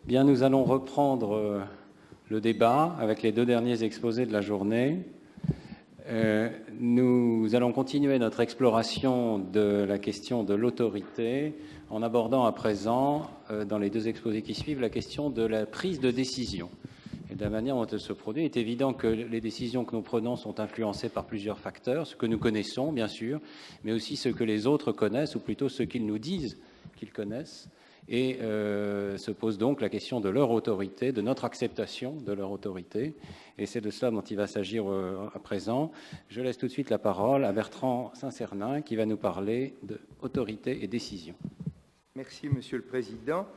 Bien, nous allons reprendre le débat avec les deux derniers exposés de la journée. Nous allons continuer notre exploration de la question de l'autorité en abordant à présent, dans les deux exposés qui suivent, la question de la prise de décision et de la manière dont elle se produit. Il est évident que les décisions que nous prenons sont influencées par plusieurs facteurs, ce que nous connaissons, bien sûr, mais aussi ce que les autres connaissent, ou plutôt ce qu'ils nous disent qu'ils connaissent. Et se pose donc la question de leur autorité, de notre acceptation de leur autorité. Et c'est de cela dont il va s'agir à présent. Je laisse tout de suite la parole à Bertrand Saint-Cernin qui va nous parler d'autorité et décision. Merci, Monsieur le Président.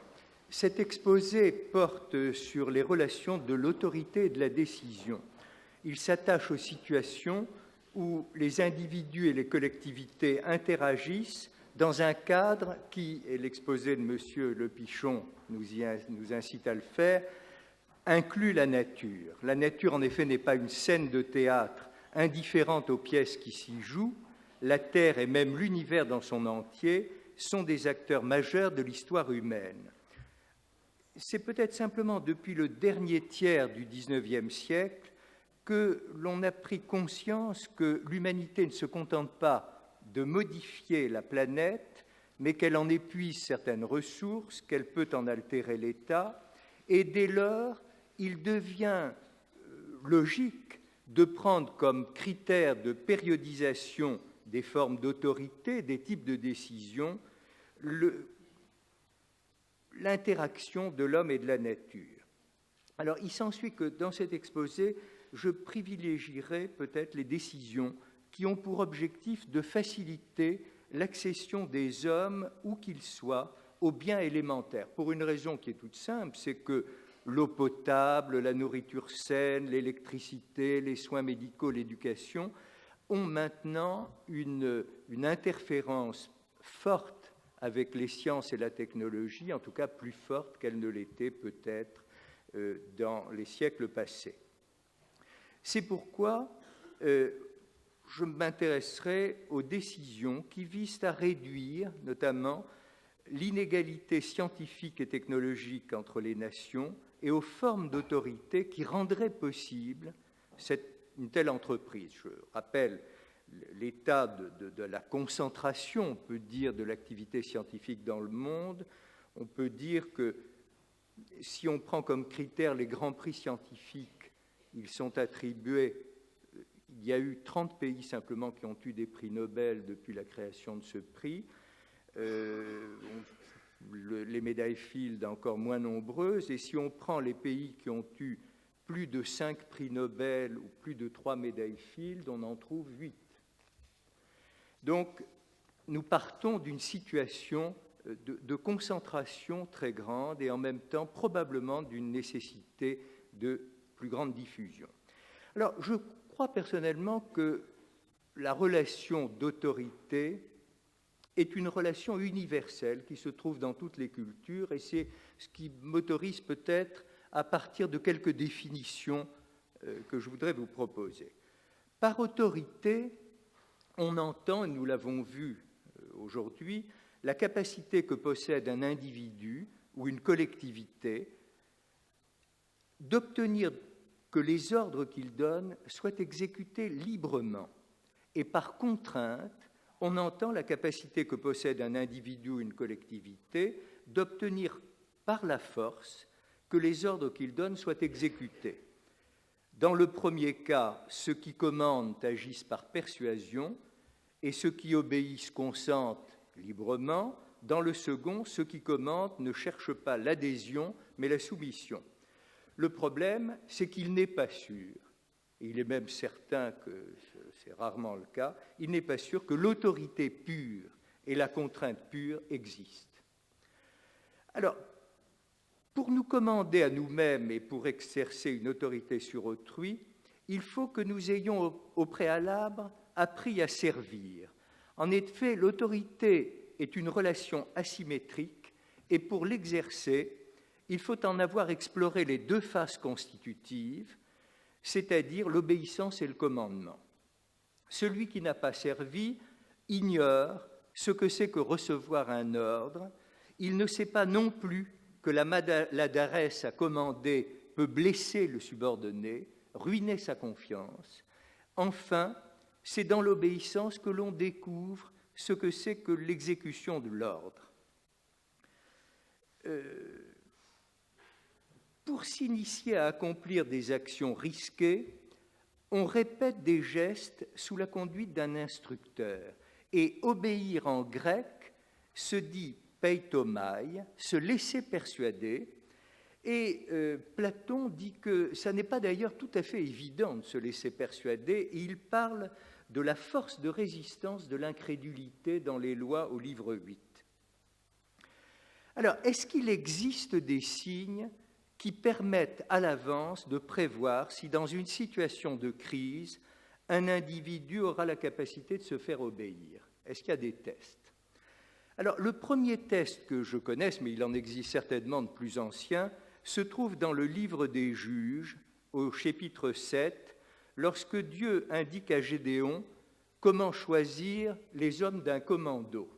Cet exposé porte sur les relations de l'autorité et de la décision. Il s'attache aux situations où les individus et les collectivités interagissent dans un cadre qui, et l'exposé de M. Le Pichon nous incite à le faire, inclut la nature. La nature, en effet, n'est pas une scène de théâtre indifférente aux pièces qui s'y jouent. La Terre et même l'univers dans son entier sont des acteurs majeurs de l'histoire humaine. C'est peut-être simplement depuis le dernier tiers du XIXe siècle que l'on a pris conscience que l'humanité ne se contente pas de modifier la planète, mais qu'elle en épuise certaines ressources, qu'elle peut en altérer l'état, et dès lors, il devient logique de prendre comme critère de périodisation des formes d'autorité, des types de décision, l'interaction de l'homme et de la nature. Alors, il s'ensuit que dans cet exposé, je privilégierai peut-être les décisions qui ont pour objectif de faciliter l'accession des hommes, où qu'ils soient, aux biens élémentaires, pour une raison qui est toute simple, c'est que l'eau potable, la nourriture saine, l'électricité, les soins médicaux, l'éducation ont maintenant une interférence forte avec les sciences et la technologie, en tout cas plus forte qu'elle ne l'était peut-être dans les siècles passés. C'est pourquoi je m'intéresserai aux décisions qui visent à réduire notamment l'inégalité scientifique et technologique entre les nations et aux formes d'autorité qui rendraient possible une telle entreprise. Je rappelle l'état de la concentration, on peut dire, de l'activité scientifique dans le monde. On peut dire que si on prend comme critère les grands prix scientifiques, ils sont attribués. Il y a eu 30 pays simplement qui ont eu des prix Nobel depuis la création de ce prix. Les médailles Fields encore moins nombreuses. Et si on prend les pays qui ont eu plus de 5 prix Nobel ou plus de 3 médailles Fields, on en trouve 8. Donc, nous partons d'une situation de concentration très grande et en même temps probablement d'une nécessité de plus grande diffusion. Alors, je crois personnellement que la relation d'autorité est une relation universelle qui se trouve dans toutes les cultures et c'est ce qui m'autorise peut-être à partir de quelques définitions que je voudrais vous proposer. Par autorité, on entend, et nous l'avons vu aujourd'hui, la capacité que possède un individu ou une collectivité d'obtenir que les ordres qu'il donne soient exécutés librement. Et par contrainte, on entend la capacité que possède un individu ou une collectivité d'obtenir par la force que les ordres qu'il donne soient exécutés. Dans le premier cas, ceux qui commandent agissent par persuasion et ceux qui obéissent consentent librement. Dans le second, ceux qui commandent ne cherchent pas l'adhésion, mais la soumission. Le problème, c'est qu'il n'est pas sûr, et il est même certain que c'est rarement le cas, il n'est pas sûr que l'autorité pure et la contrainte pure existent. Alors, pour nous commander à nous-mêmes et pour exercer une autorité sur autrui, il faut que nous ayons au préalable appris à servir. En effet, l'autorité est une relation asymétrique et pour l'exercer, il faut en avoir exploré les deux phases constitutives, c'est-à-dire l'obéissance et le commandement. Celui qui n'a pas servi ignore ce que c'est que recevoir un ordre, il ne sait pas non plus que la maladresse à commander peut blesser le subordonné, ruiner sa confiance. Enfin, c'est dans l'obéissance que l'on découvre ce que c'est que l'exécution de l'ordre. Pour s'initier à accomplir des actions risquées, on répète des gestes sous la conduite d'un instructeur. Et obéir en grec se dit peitomai, se laisser persuader. Et Platon dit que ça n'est pas d'ailleurs tout à fait évident de se laisser persuader. Et il parle de la force de résistance de l'incrédulité dans les lois au livre 8. Alors, est-ce qu'il existe des signes qui permettent à l'avance de prévoir si dans une situation de crise, un individu aura la capacité de se faire obéir? Est-ce qu'il y a des tests? Alors, le premier test que je connaisse, mais il en existe certainement de plus anciens, se trouve dans le livre des Juges, au chapitre 7, lorsque Dieu indique à Gédéon comment choisir les hommes d'un commando.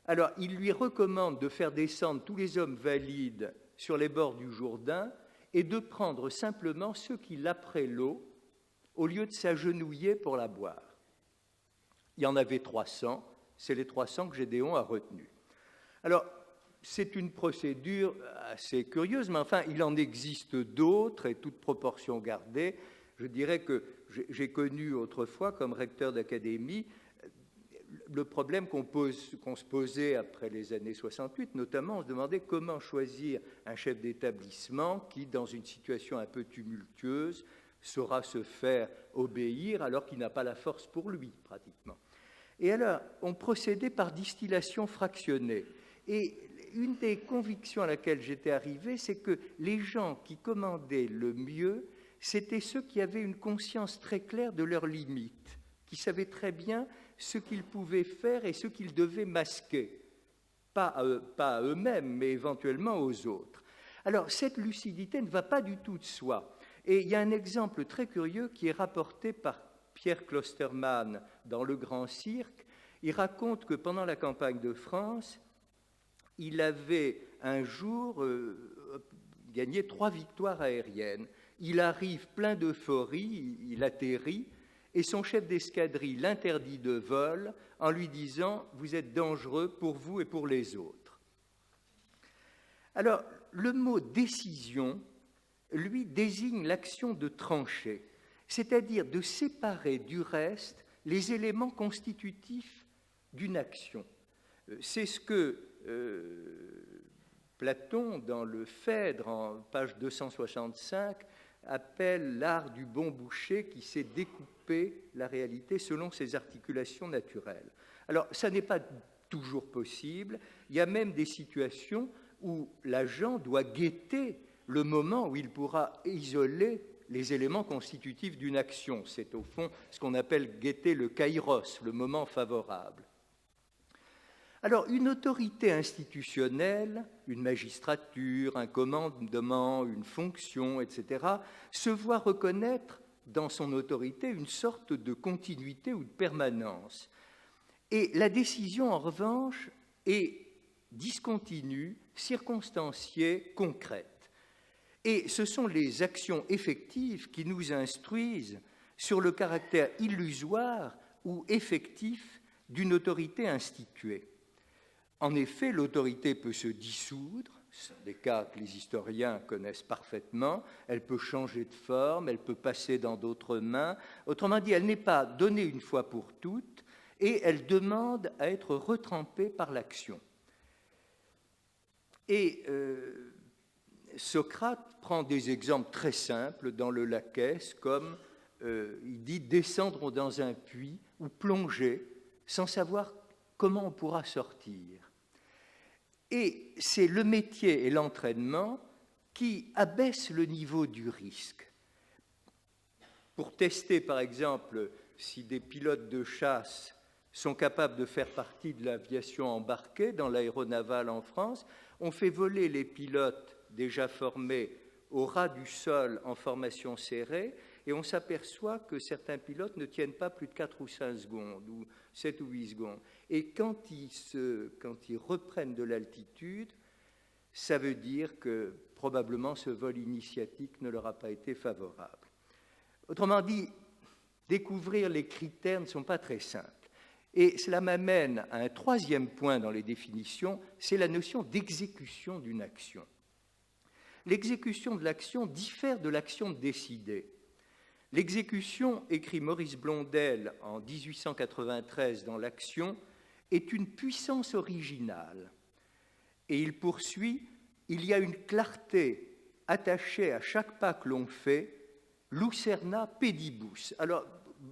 Alors, il lui recommande de faire descendre tous les hommes valides sur les bords du Jourdain et de prendre simplement ceux qui laperaient l'eau au lieu de s'agenouiller pour la boire. Il y en avait 300, c'est les 300 que Gédéon a retenus. Alors, c'est une procédure assez curieuse, mais enfin, il en existe d'autres, et toute proportion gardée. Je dirais que j'ai connu autrefois, comme recteur d'académie, le problème qu'on se posait après les années 68, notamment, on se demandait comment choisir un chef d'établissement qui, dans une situation un peu tumultueuse, saura se faire obéir alors qu'il n'a pas la force pour lui, pratiquement. Et alors, on procédait par distillation fractionnée. Et une des convictions à laquelle j'étais arrivé, c'est que les gens qui commandaient le mieux, c'étaient ceux qui avaient une conscience très claire de leurs limites, qui savaient très bien ce qu'ils pouvaient faire et ce qu'ils devaient masquer, pas à eux-mêmes, mais éventuellement aux autres. Alors, cette lucidité ne va pas du tout de soi. Et il y a un exemple très curieux qui est rapporté par Pierre Klosterman dans Le Grand Cirque. Il raconte que pendant la campagne de France, il avait un jour gagné 3 victoires aériennes. Il arrive plein d'euphorie, il atterrit, et son chef d'escadrille l'interdit de vol en lui disant « Vous êtes dangereux pour vous et pour les autres ». Alors, le mot « décision », lui, désigne l'action de trancher, c'est-à-dire de séparer du reste les éléments constitutifs d'une action. C'est ce que Platon, dans le Phèdre, en page 265, appelle l'art du bon boucher qui sait découper la réalité selon ses articulations naturelles. Alors, ça n'est pas toujours possible. Il y a même des situations où l'agent doit guetter le moment où il pourra isoler les éléments constitutifs d'une action. C'est au fond ce qu'on appelle guetter le kairos, le moment favorable. Alors, une autorité institutionnelle, une magistrature, un commandement, une fonction, etc., se voit reconnaître dans son autorité une sorte de continuité ou de permanence. Et la décision, en revanche, est discontinue, circonstanciée, concrète. Et ce sont les actions effectives qui nous instruisent sur le caractère illusoire ou effectif d'une autorité instituée. En effet, l'autorité peut se dissoudre, c'est des cas que les historiens connaissent parfaitement, elle peut changer de forme, elle peut passer dans d'autres mains. Autrement dit, elle n'est pas donnée une fois pour toutes et elle demande à être retrempée par l'action. Et Socrate prend des exemples très simples dans le Laquès, comme il dit descendre dans un puits ou plonger sans savoir comment on pourra sortir. Et c'est le métier et l'entraînement qui abaissent le niveau du risque. Pour tester, par exemple, si des pilotes de chasse sont capables de faire partie de l'aviation embarquée dans l'aéronavale en France, on fait voler les pilotes déjà formés au ras du sol en formation serrée, et on s'aperçoit que certains pilotes ne tiennent pas plus de 4 ou 5 secondes, ou 7 ou 8 secondes. Et quand ils reprennent de l'altitude, ça veut dire que probablement ce vol initiatique ne leur a pas été favorable. Autrement dit, découvrir les critères ne sont pas très simples. Et cela m'amène à un troisième point dans les définitions, c'est la notion d'exécution d'une action. L'exécution de l'action diffère de l'action de décider. L'exécution, écrit Maurice Blondel en 1893 dans l'Action, est une puissance originale. Et il poursuit, il y a une clarté attachée à chaque pas que l'on fait, lucerna pedibus. Alors,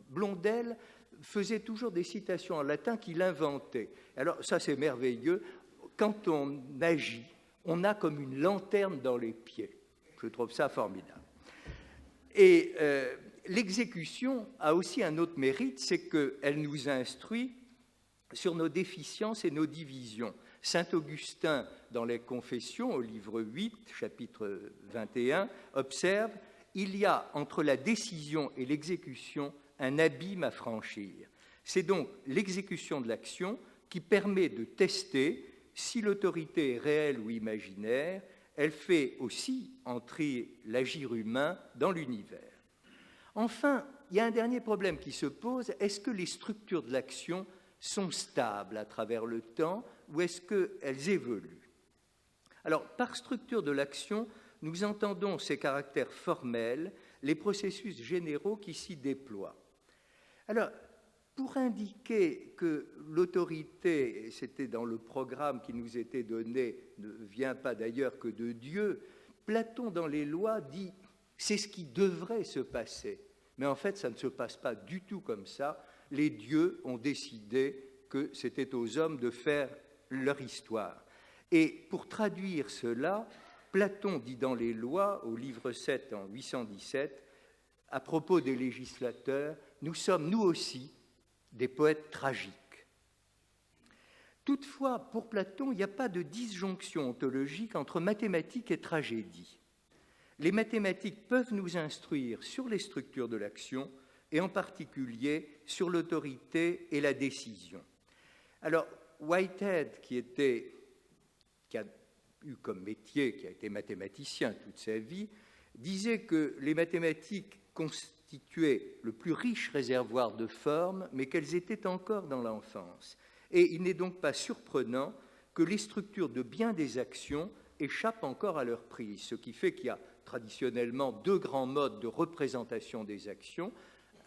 Blondel faisait toujours des citations en latin qu'il inventait. Alors, ça c'est merveilleux. Quand on agit, on a comme une lanterne dans les pieds. Je trouve ça formidable. Et l'exécution a aussi un autre mérite, c'est qu'elle nous instruit sur nos déficiences et nos divisions. Saint Augustin, dans les Confessions, au livre 8, chapitre 21, observe « Il y a entre la décision et l'exécution un abîme à franchir. » C'est donc l'exécution de l'action qui permet de tester si l'autorité est réelle ou imaginaire. Elle fait aussi entrer l'agir humain dans l'univers. Enfin, il y a un dernier problème qui se pose. Est-ce que les structures de l'action sont stables à travers le temps ou est-ce qu'elles évoluent? Alors, par structure de l'action, nous entendons ces caractères formels, les processus généraux qui s'y déploient. Alors, pour indiquer que l'autorité, c'était dans le programme qui nous était donné, ne vient pas d'ailleurs que de Dieu, Platon dans les lois dit « c'est ce qui devrait se passer ». Mais en fait, ça ne se passe pas du tout comme ça. Les dieux ont décidé que c'était aux hommes de faire leur histoire. Et pour traduire cela, Platon dit dans les lois, au livre 7 en 817, à propos des législateurs, nous sommes nous aussi des poètes tragiques. Toutefois, pour Platon, il n'y a pas de disjonction ontologique entre mathématiques et tragédie. Les mathématiques peuvent nous instruire sur les structures de l'action et en particulier sur l'autorité et la décision. Alors, Whitehead, qui a eu comme métier, qui a été mathématicien toute sa vie, disait que les mathématiques constituaient le plus riche réservoir de formes, mais qu'elles étaient encore dans l'enfance. Et il n'est donc pas surprenant que les structures de bien des actions échappent encore à leur prise, ce qui fait qu'il y a traditionnellement deux grands modes de représentation des actions,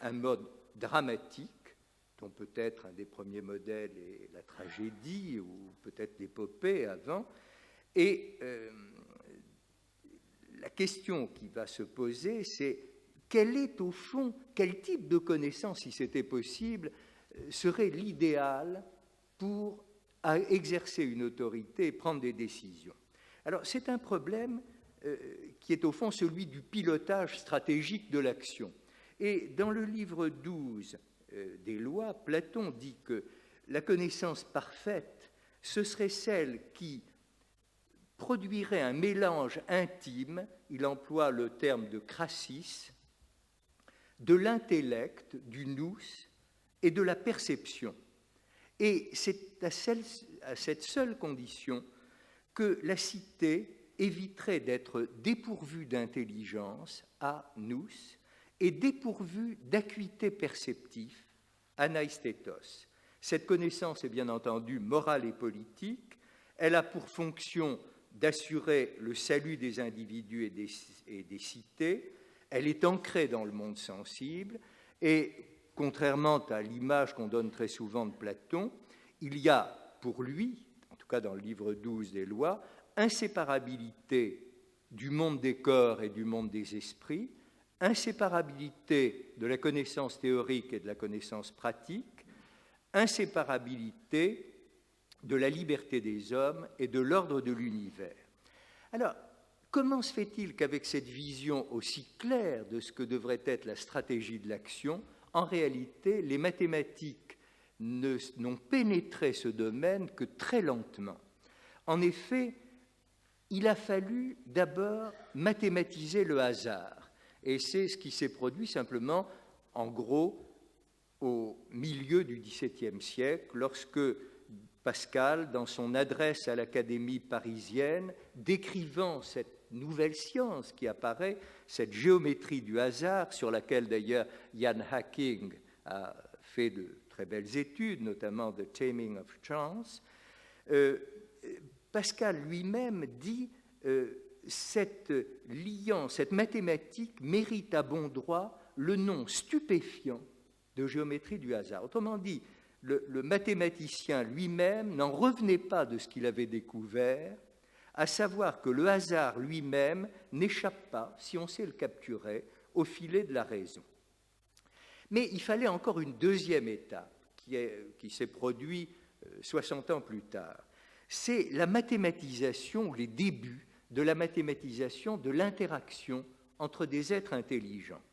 un mode dramatique, dont peut-être un des premiers modèles est la tragédie ou peut-être l'épopée avant, et la question qui va se poser, c'est quel est au fond, quel type de connaissance, si c'était possible, serait l'idéal pour exercer une autorité et prendre des décisions. Alors c'est un problème qui est au fond celui du pilotage stratégique de l'action. Et dans le livre 12 des lois, Platon dit que la connaissance parfaite, ce serait celle qui produirait un mélange intime, il emploie le terme de crasis, de l'intellect, du nous et de la perception. Et c'est à cette seule condition que la cité éviterait d'être dépourvue d'intelligence, à nous, et dépourvue d'acuité perceptive, anaistétos. Cette connaissance est bien entendu morale et politique. Elle a pour fonction d'assurer le salut des individus et des cités. Elle est ancrée dans le monde sensible et, contrairement à l'image qu'on donne très souvent de Platon, il y a pour lui, en tout cas dans le livre 12 des lois, inséparabilité du monde des corps et du monde des esprits, inséparabilité de la connaissance théorique et de la connaissance pratique, inséparabilité de la liberté des hommes et de l'ordre de l'univers. Alors, comment se fait-il qu'avec cette vision aussi claire de ce que devrait être la stratégie de l'action, en réalité, les mathématiques n'ont pénétré ce domaine que très lentement? En effet, il a fallu d'abord mathématiser le hasard. Et c'est ce qui s'est produit simplement, en gros, au milieu du XVIIe siècle, lorsque, Pascal, dans son adresse à l'Académie parisienne, décrivant cette nouvelle science qui apparaît, cette géométrie du hasard, sur laquelle d'ailleurs Ian Hacking a fait de très belles études, notamment The Taming of Chance, Pascal lui-même dit cette mathématique mérite à bon droit le nom stupéfiant de géométrie du hasard. Autrement dit, le mathématicien lui-même n'en revenait pas de ce qu'il avait découvert, à savoir que le hasard lui-même n'échappe pas, si on sait le capturer, au filet de la raison. Mais il fallait encore une deuxième étape qui s'est produite 60 ans plus tard. C'est la mathématisation, les débuts de la mathématisation de l'interaction entre des êtres intelligents.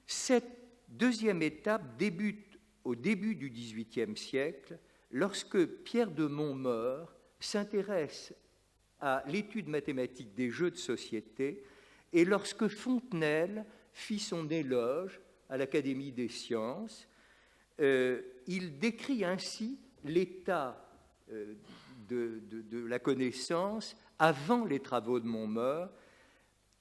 Cette deuxième étape débute au début du XVIIIe siècle, lorsque Pierre de Montmort s'intéresse à l'étude mathématique des jeux de société et lorsque Fontenelle fit son éloge à l'Académie des sciences, il décrit ainsi l'état de la connaissance avant les travaux de Montmort.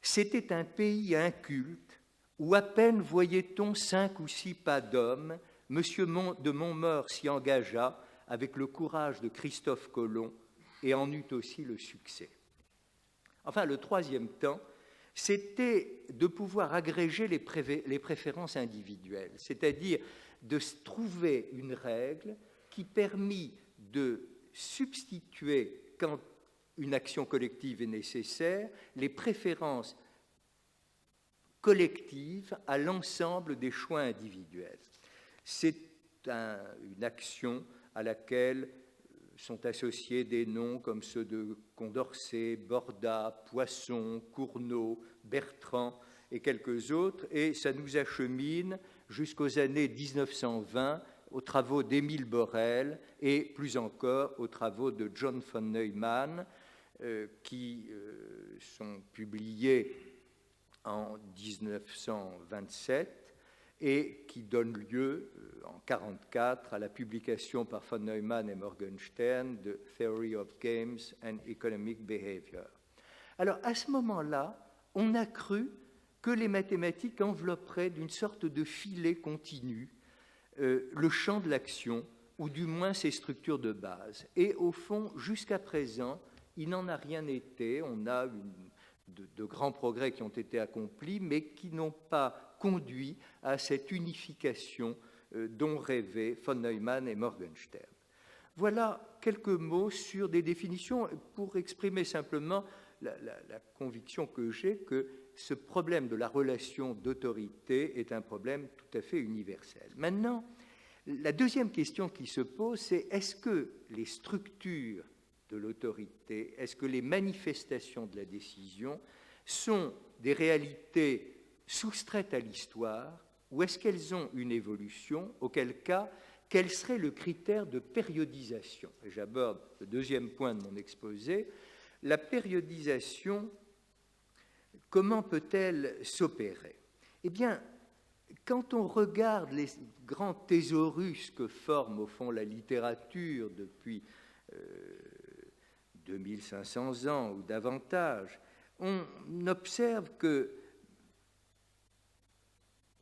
C'était un pays inculte où à peine voyait-on 5 ou 6 pas d'hommes. Monsieur de Montmort s'y engagea avec le courage de Christophe Colomb et en eut aussi le succès. Enfin, le troisième temps, c'était de pouvoir agréger les préférences individuelles, c'est-à-dire de trouver une règle qui permit de substituer, quand une action collective est nécessaire, les préférences collectives à l'ensemble des choix individuels. C'est une action à laquelle sont associés des noms comme ceux de Condorcet, Borda, Poisson, Cournot, Bertrand et quelques autres, et ça nous achemine jusqu'aux années 1920 aux travaux d'Émile Borel et plus encore aux travaux de John von Neumann qui sont publiés en 1927 et qui donne lieu en 1944 à la publication par von Neumann et Morgenstern de Theory of Games and Economic Behavior. Alors à ce moment-là, on a cru que les mathématiques envelopperaient d'une sorte de filet continu le champ de l'action, ou du moins ses structures de base. Et au fond, jusqu'à présent, il n'en a rien été. On a de grands progrès qui ont été accomplis, mais qui n'ont pas conduit à cette unification dont rêvaient von Neumann et Morgenstern. Voilà quelques mots sur des définitions pour exprimer simplement la conviction que j'ai que ce problème de la relation d'autorité est un problème tout à fait universel. Maintenant, la deuxième question qui se pose, c'est est-ce que les structures de l'autorité, est-ce que les manifestations de la décision sont des réalités soustraites à l'histoire ou est-ce qu'elles ont une évolution, auquel cas, quel serait le critère de périodisation? Et j'aborde le deuxième point de mon exposé. La périodisation, comment peut-elle s'opérer? Eh bien, quand on regarde les grands thésaurus que forme au fond la littérature depuis 2500 ans ou davantage, on observe que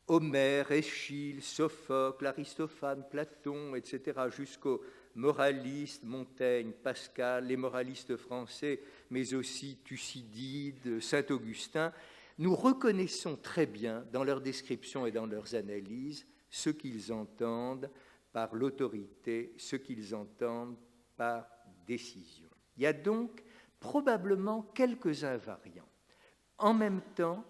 Homère, Éschyle, Sophocle, Aristophane, Platon, etc., jusqu'aux moralistes, Montaigne, Pascal, les moralistes français, mais aussi Thucydide, Saint-Augustin, nous reconnaissons très bien dans leurs descriptions et dans leurs analyses ce qu'ils entendent par l'autorité, ce qu'ils entendent par décision. Il y a donc probablement quelques invariants. En même temps,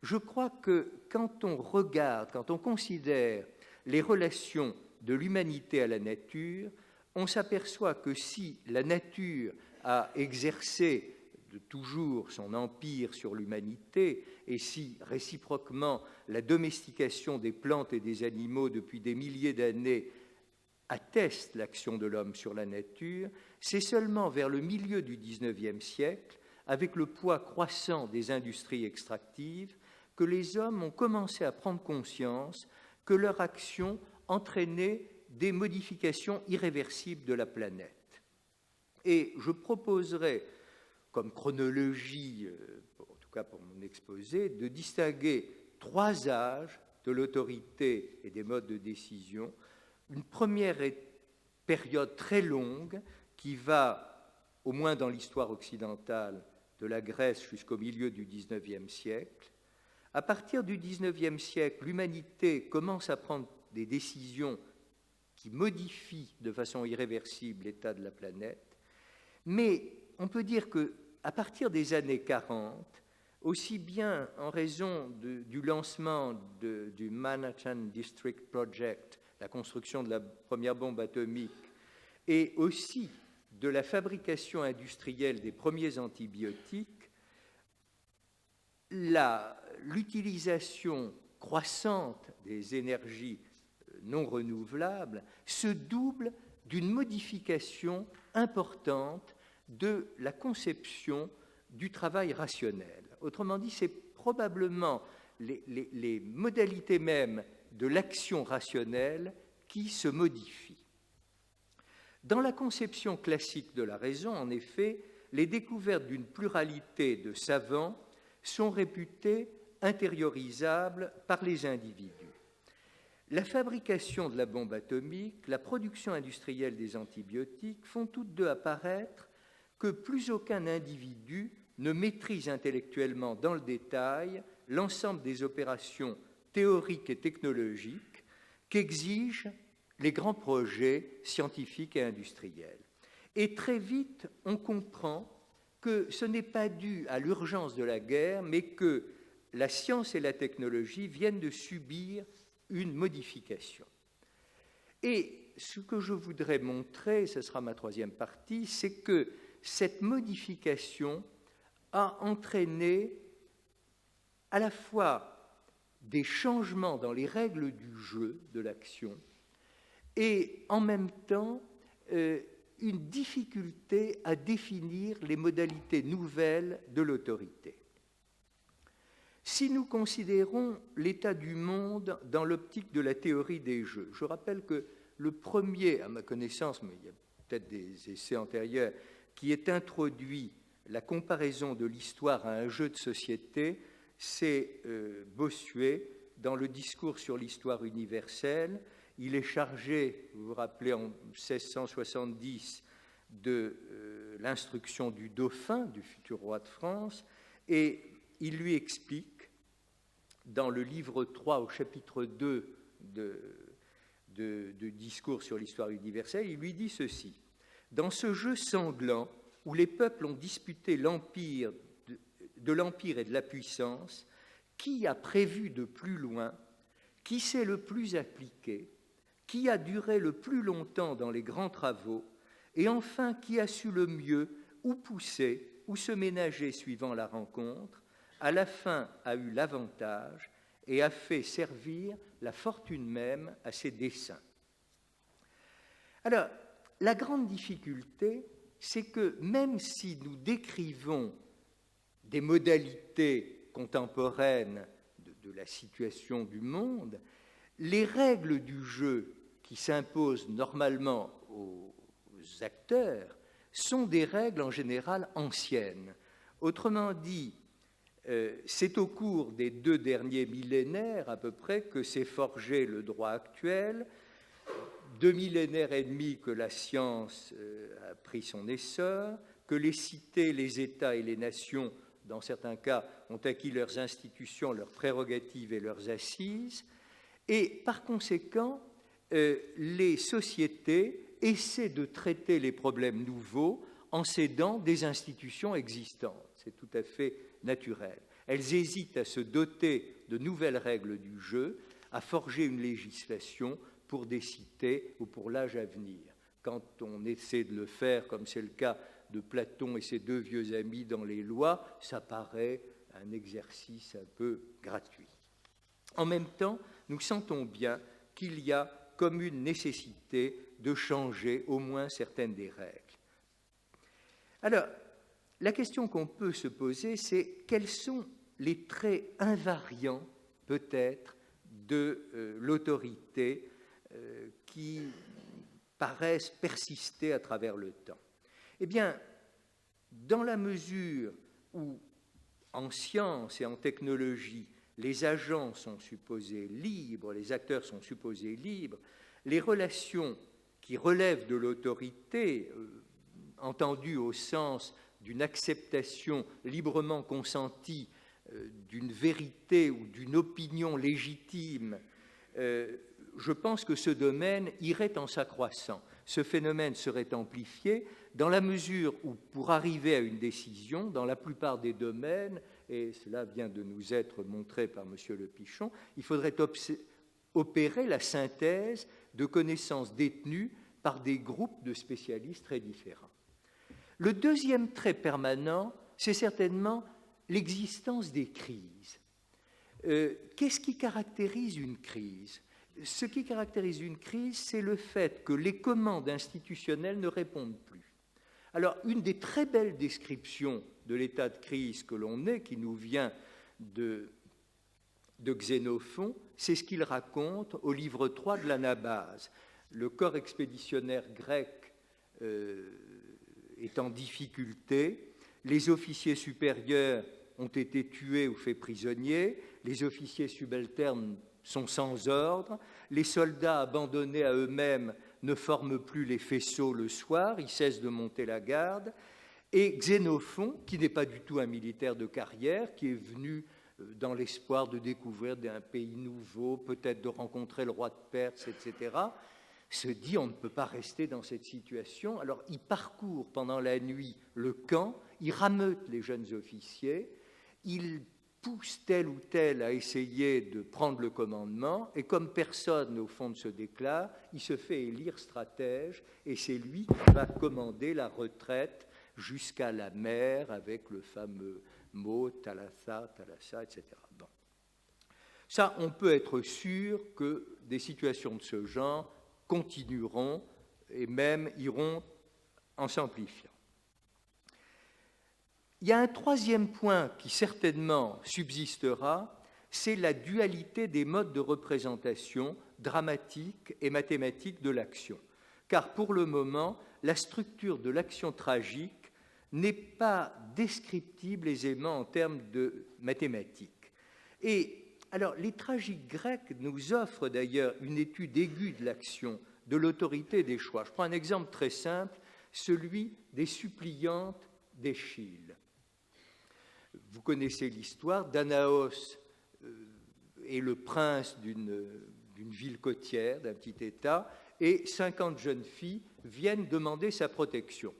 je crois que quand on regarde, quand on considère les relations de l'humanité à la nature, on s'aperçoit que si la nature a exercé de toujours son empire sur l'humanité, et si réciproquement la domestication des plantes et des animaux depuis des milliers d'années atteste l'action de l'homme sur la nature, c'est seulement vers le milieu du XIXe siècle, avec le poids croissant des industries extractives, que les hommes ont commencé à prendre conscience que leur action entraînait des modifications irréversibles de la planète. Et je proposerai, comme chronologie, en tout cas pour mon exposé, de distinguer 3 âges de l'autorité et des modes de décision. Une première période très longue qui va, au moins dans l'histoire occidentale, de la Grèce jusqu'au milieu du XIXe siècle. À partir du XIXe siècle, l'humanité commence à prendre des décisions qui modifient de façon irréversible l'état de la planète. Mais on peut dire qu'à partir des années 40, aussi bien en raison du lancement du Manhattan District Project, la construction de la première bombe atomique, et aussi de la fabrication industrielle des premiers antibiotiques, l'utilisation croissante des énergies non renouvelables se double d'une modification importante de la conception du travail rationnel. Autrement dit, c'est probablement les modalités mêmes de l'action rationnelle qui se modifient. Dans la conception classique de la raison, en effet, les découvertes d'une pluralité de savants sont réputées intériorisables par les individus. La fabrication de la bombe atomique, la production industrielle des antibiotiques font toutes deux apparaître que plus aucun individu ne maîtrise intellectuellement dans le détail l'ensemble des opérations théoriques et technologiques qu'exigent les grands projets scientifiques et industriels. Et très vite, on comprend que ce n'est pas dû à l'urgence de la guerre, mais que la science et la technologie viennent de subir une modification. Et ce que je voudrais montrer, ce sera ma troisième partie, c'est que cette modification a entraîné à la fois des changements dans les règles du jeu de l'action et en même temps une difficulté à définir les modalités nouvelles de l'autorité. Si nous considérons l'état du monde dans l'optique de la théorie des jeux, je rappelle que le premier, à ma connaissance, mais il y a peut-être des essais antérieurs, qui est introduit la comparaison de l'histoire à un jeu de société, c'est Bossuet dans le discours sur l'histoire universelle. Il est chargé, vous vous rappelez, en 1670, de l'instruction du dauphin, du futur roi de France, et il lui explique, dans le livre 3 au chapitre 2 de discours sur l'histoire universelle, il lui dit ceci: « Dans ce jeu sanglant où les peuples ont disputé l'empire de l'empire et de la puissance, qui a prévu de plus loin, qui s'est le plus appliqué, qui a duré le plus longtemps dans les grands travaux, et enfin qui a su le mieux ou pousser ou se ménager suivant la rencontre, à la fin a eu l'avantage et a fait servir la fortune même à ses desseins. » Alors, la grande difficulté, c'est que même si nous décrivons des modalités contemporaines de la situation du monde, les règles du jeu qui s'imposent normalement aux acteurs sont des règles en général anciennes. Autrement dit, c'est au cours des 2 derniers millénaires à peu près que s'est forgé le droit actuel, 2 millénaires et demi que la science a pris son essor, que les cités, les États et les nations, dans certains cas, ont acquis leurs institutions, leurs prérogatives et leurs assises, et par conséquent, les sociétés essaient de traiter les problèmes nouveaux en s'aidant des institutions existantes. C'est tout à fait naturel. Elles hésitent à se doter de nouvelles règles du jeu, à forger une législation pour des cités ou pour l'âge à venir. Quand on essaie de le faire, comme c'est le cas de Platon et ses 2 vieux amis dans les lois, ça paraît un exercice un peu gratuit. En même temps, nous sentons bien qu'il y a comme une nécessité de changer au moins certaines des règles. Alors, la question qu'on peut se poser, c'est quels sont les traits invariants, peut-être, de l'autorité qui paraissent persister à travers le temps. Eh bien, dans la mesure où, en science et en technologie, les agents sont supposés libres, les acteurs sont supposés libres, les relations qui relèvent de l'autorité, entendues au sens d'une acceptation librement consentie d'une vérité ou d'une opinion légitime, je pense que ce domaine irait en s'accroissant. Ce phénomène serait amplifié dans la mesure où, pour arriver à une décision, dans la plupart des domaines, et cela vient de nous être montré par M. Le Pichon, il faudrait opérer la synthèse de connaissances détenues par des groupes de spécialistes très différents. Le deuxième trait permanent, c'est certainement l'existence des crises. Qu'est-ce qui caractérise une crise ? Ce qui caractérise une crise, c'est le fait que les commandes institutionnelles ne répondent plus. Alors, une des très belles descriptions de l'état de crise que l'on est, qui nous vient de Xénophon, c'est ce qu'il raconte au livre 3 de l'Anabase. Le corps expéditionnaire grec est en difficulté, les officiers supérieurs ont été tués ou faits prisonniers, les officiers subalternes sont sans ordre, les soldats abandonnés à eux-mêmes ne forment plus les faisceaux le soir, ils cessent de monter la garde, et Xénophon, qui n'est pas du tout un militaire de carrière, qui est venu dans l'espoir de découvrir un pays nouveau, peut-être de rencontrer le roi de Perse, etc., se dit on ne peut pas rester dans cette situation. Alors il parcourt pendant la nuit le camp, il rameute les jeunes officiers, il pousse tel ou tel à essayer de prendre le commandement, et comme personne au fond ne se déclare, il se fait élire stratège, et c'est lui qui va commander la retraite jusqu'à la mer avec le fameux mot Thalassa, etc. Bon. Ça, on peut être sûr que des situations de ce genre continueront et même iront en s'amplifiant. Il y a un troisième point qui certainement subsistera, c'est la dualité des modes de représentation dramatique et mathématique de l'action. Car pour le moment, la structure de l'action tragique n'est pas descriptible aisément en termes de mathématiques. Et alors, les tragiques grecs nous offrent d'ailleurs une étude aiguë de l'action, de l'autorité des choix. Je prends un exemple très simple, celui des suppliantes d'Échille. Vous connaissez l'histoire, Danaos est le prince d'une ville côtière, d'un petit État, et 50 jeunes filles viennent demander sa protection.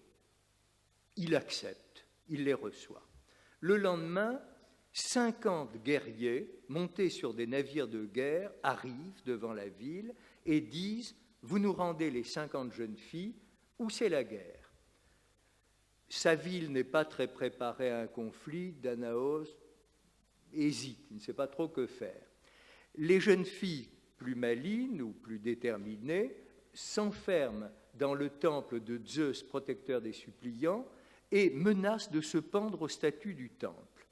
Il accepte, il les reçoit. Le lendemain, 50 guerriers montés sur des navires de guerre arrivent devant la ville et disent « Vous nous rendez les 50 jeunes filles, ou c'est la guerre ?» Sa ville n'est pas très préparée à un conflit, Danaos hésite, il ne sait pas trop que faire. Les jeunes filles plus malines ou plus déterminées s'enferment dans le temple de Zeus, protecteur des suppliants, et menacent de se pendre aux statues du temple.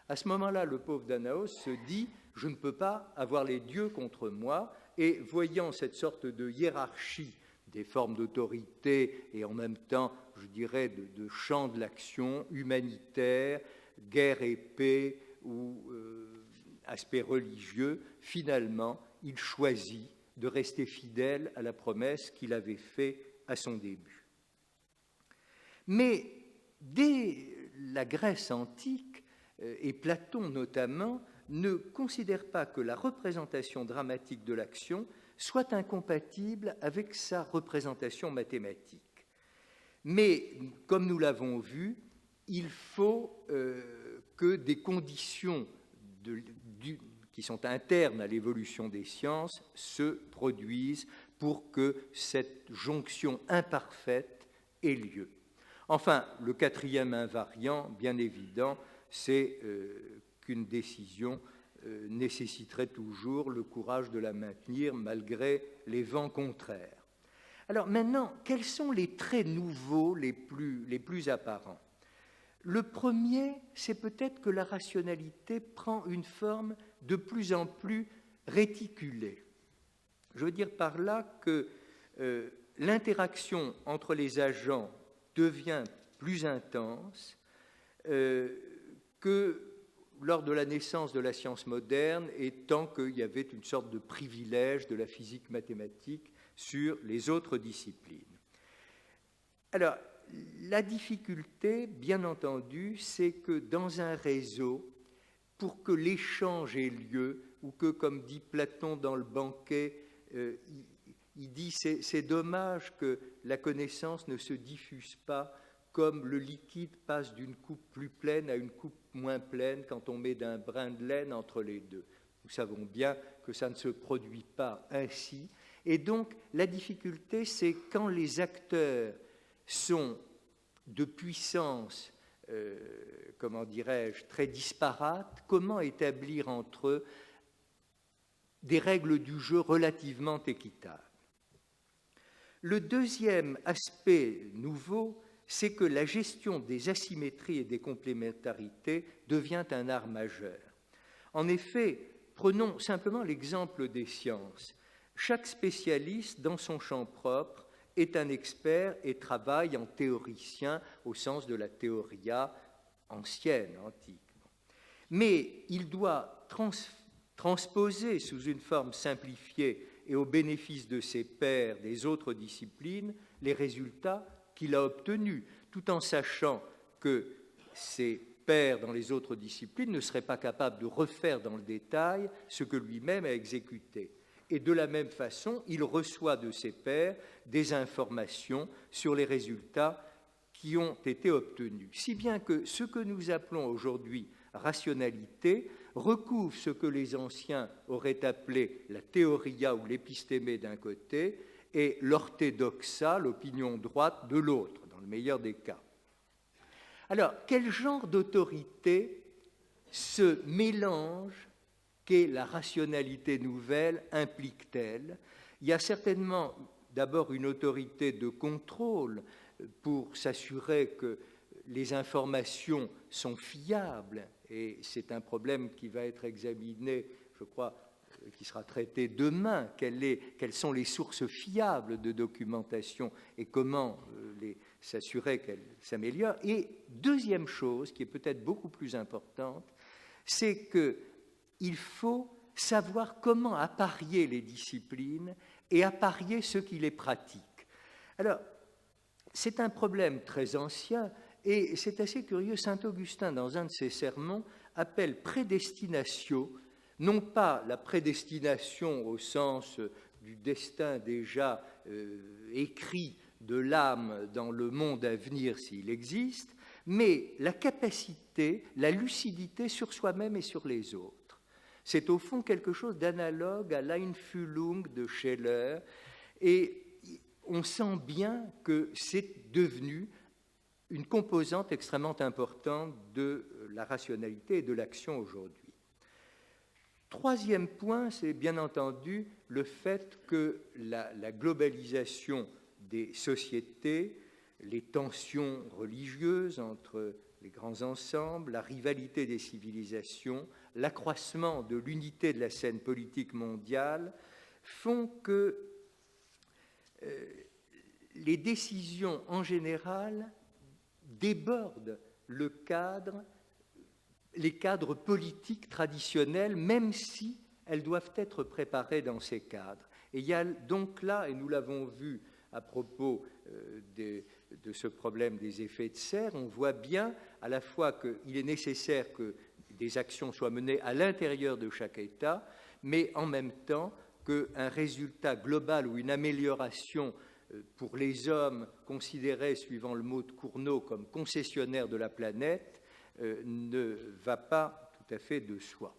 À ce moment-là, le pauvre Danaos se dit « Je ne peux pas avoir les dieux contre moi », et voyant cette sorte de hiérarchie des formes d'autorité et en même temps, je dirais, de champ de l'action humanitaire, guerre et paix ou aspect religieux, finalement, il choisit de rester fidèle à la promesse qu'il avait faite à son début. Mais dès la Grèce antique, et Platon notamment, ne considère pas que la représentation dramatique de l'action soit incompatible avec sa représentation mathématique. Mais, comme nous l'avons vu, il faut que des conditions qui sont internes à l'évolution des sciences se produisent pour que cette jonction imparfaite ait lieu. Enfin, le quatrième invariant, bien évident, c'est qu'une décision nécessiterait toujours le courage de la maintenir malgré les vents contraires. Alors maintenant, quels sont les traits nouveaux les plus apparents ? Le premier, c'est peut-être que la rationalité prend une forme de plus en plus réticulée. Je veux dire par là que l'interaction entre les agents devient plus intense que lors de la naissance de la science moderne, et tant qu'il y avait une sorte de privilège de la physique mathématique sur les autres disciplines. Alors, la difficulté, bien entendu, c'est que dans un réseau, pour que l'échange ait lieu, ou que, comme dit Platon dans le banquet, il dit c'est dommage que la connaissance ne se diffuse pas comme le liquide passe d'une coupe plus pleine à une coupe moins pleine quand on met d'un brin de laine entre les deux. Nous savons bien que ça ne se produit pas ainsi. Et donc, la difficulté, c'est quand les acteurs sont de puissance, comment dirais-je, très disparates, comment établir entre eux des règles du jeu relativement équitables. Le deuxième aspect nouveau, c'est que la gestion des asymétries et des complémentarités devient un art majeur. En effet, prenons simplement l'exemple des sciences. Chaque spécialiste, dans son champ propre, est un expert et travaille en théoricien au sens de la théoria ancienne, antique. Mais il doit transposer sous une forme simplifiée et au bénéfice de ses pairs des autres disciplines les résultats qu'il a obtenus, tout en sachant que ses pairs dans les autres disciplines ne seraient pas capables de refaire dans le détail ce que lui-même a exécuté. Et de la même façon, il reçoit de ses pairs des informations sur les résultats qui ont été obtenus. Si bien que ce que nous appelons aujourd'hui rationalité recouvre ce que les anciens auraient appelé la théoria ou l'épistémé d'un côté et l'orthodoxa, l'opinion droite, de l'autre, dans le meilleur des cas. Alors, quel genre d'autorité ce mélange qu'est la rationalité nouvelle implique-t-elle? Il y a certainement d'abord une autorité de contrôle pour s'assurer que les informations sont fiables, et c'est un problème qui va être examiné, je crois, qui sera traité demain. Quelles sont les sources fiables de documentation et comment s'assurer qu'elles s'améliorent. Et deuxième chose, qui est peut-être beaucoup plus importante, c'est qu'il faut savoir comment apparier les disciplines et apparier ceux qui les pratiquent. Alors, c'est un problème très ancien et c'est assez curieux. Saint Augustin, dans un de ses sermons, appelle prédestinatio, non pas la prédestination au sens du destin déjà écrit de l'âme dans le monde à venir s'il existe, mais la capacité, la lucidité sur soi-même et sur les autres. C'est au fond quelque chose d'analogue à l'Einfühlung de Scheler, et on sent bien que c'est devenu une composante extrêmement importante de la rationalité et de l'action aujourd'hui. Troisième point, c'est bien entendu le fait que la globalisation des sociétés, les tensions religieuses entre les grands ensembles, la rivalité des civilisations, l'accroissement de l'unité de la scène politique mondiale font que les décisions en général débordent les cadres politiques traditionnels, même si elles doivent être préparées dans ces cadres. Et il y a donc là, et nous l'avons vu à propos de ce problème des effets de serre, on voit bien à la fois qu'il est nécessaire que des actions soient menées à l'intérieur de chaque État, mais en même temps qu'un résultat global ou une amélioration pour les hommes considérés, suivant le mot de Cournot, comme concessionnaires de la planète, ne va pas tout à fait de soi.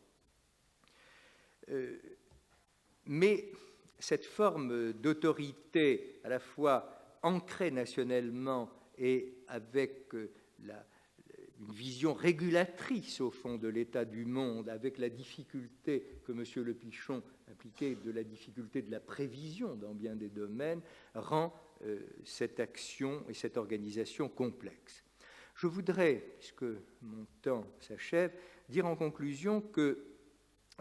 Mais cette forme d'autorité, à la fois ancrée nationalement et avec une vision régulatrice, au fond, de l'état du monde, avec la difficulté que M. Le Pichon impliquait de la difficulté de la prévision dans bien des domaines, rend cette action et cette organisation complexe. Je voudrais, puisque mon temps s'achève, dire en conclusion que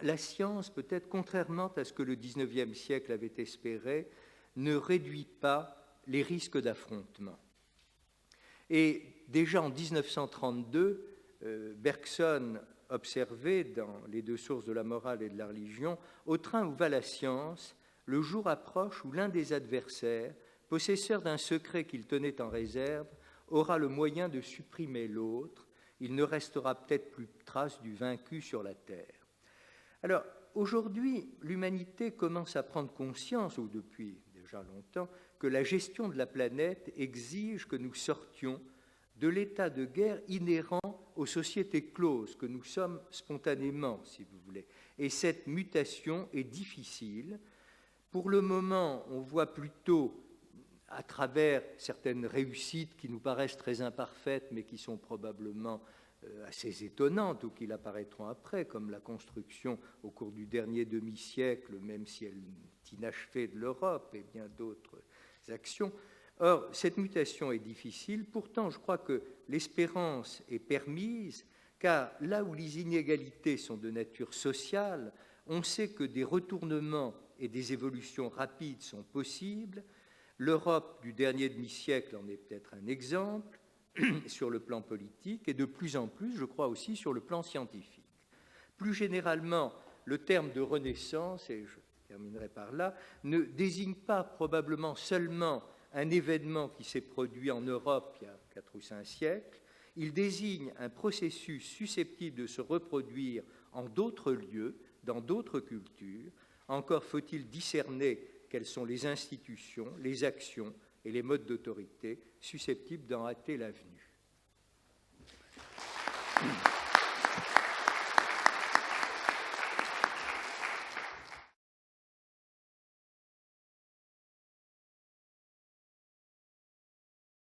la science, peut-être contrairement à ce que le XIXe siècle avait espéré, ne réduit pas les risques d'affrontement. Et déjà en 1932, Bergson observait dans Les deux sources de la morale et de la religion: au train où va la science, le jour approche où l'un des adversaires, possesseur d'un secret qu'il tenait en réserve, aura le moyen de supprimer l'autre. Il ne restera peut-être plus trace du vaincu sur la terre. Alors, aujourd'hui, l'humanité commence à prendre conscience, ou depuis déjà longtemps, que la gestion de la planète exige que nous sortions de l'état de guerre inhérent aux sociétés closes que nous sommes spontanément, si vous voulez. Et cette mutation est difficile. Pour le moment, on voit plutôt, à travers certaines réussites qui nous paraissent très imparfaites, mais qui sont probablement assez étonnantes ou qui apparaîtront après, comme la construction au cours du dernier demi-siècle, même si elle est inachevée, de l'Europe et bien d'autres actions. Or, cette mutation est difficile. Pourtant, je crois que l'espérance est permise, car là où les inégalités sont de nature sociale, on sait que des retournements et des évolutions rapides sont possibles. L'Europe du dernier demi-siècle en est peut-être un exemple sur le plan politique, et de plus en plus, je crois aussi, sur le plan scientifique. Plus généralement, le terme de renaissance, et je terminerai par là, ne désigne pas probablement seulement un événement qui s'est produit en Europe il y a 4 ou 5 siècles. Il désigne un processus susceptible de se reproduire en d'autres lieux, dans d'autres cultures. Encore faut-il discerner quelles sont les institutions, les actions et les modes d'autorité susceptibles d'en hâter l'avenue.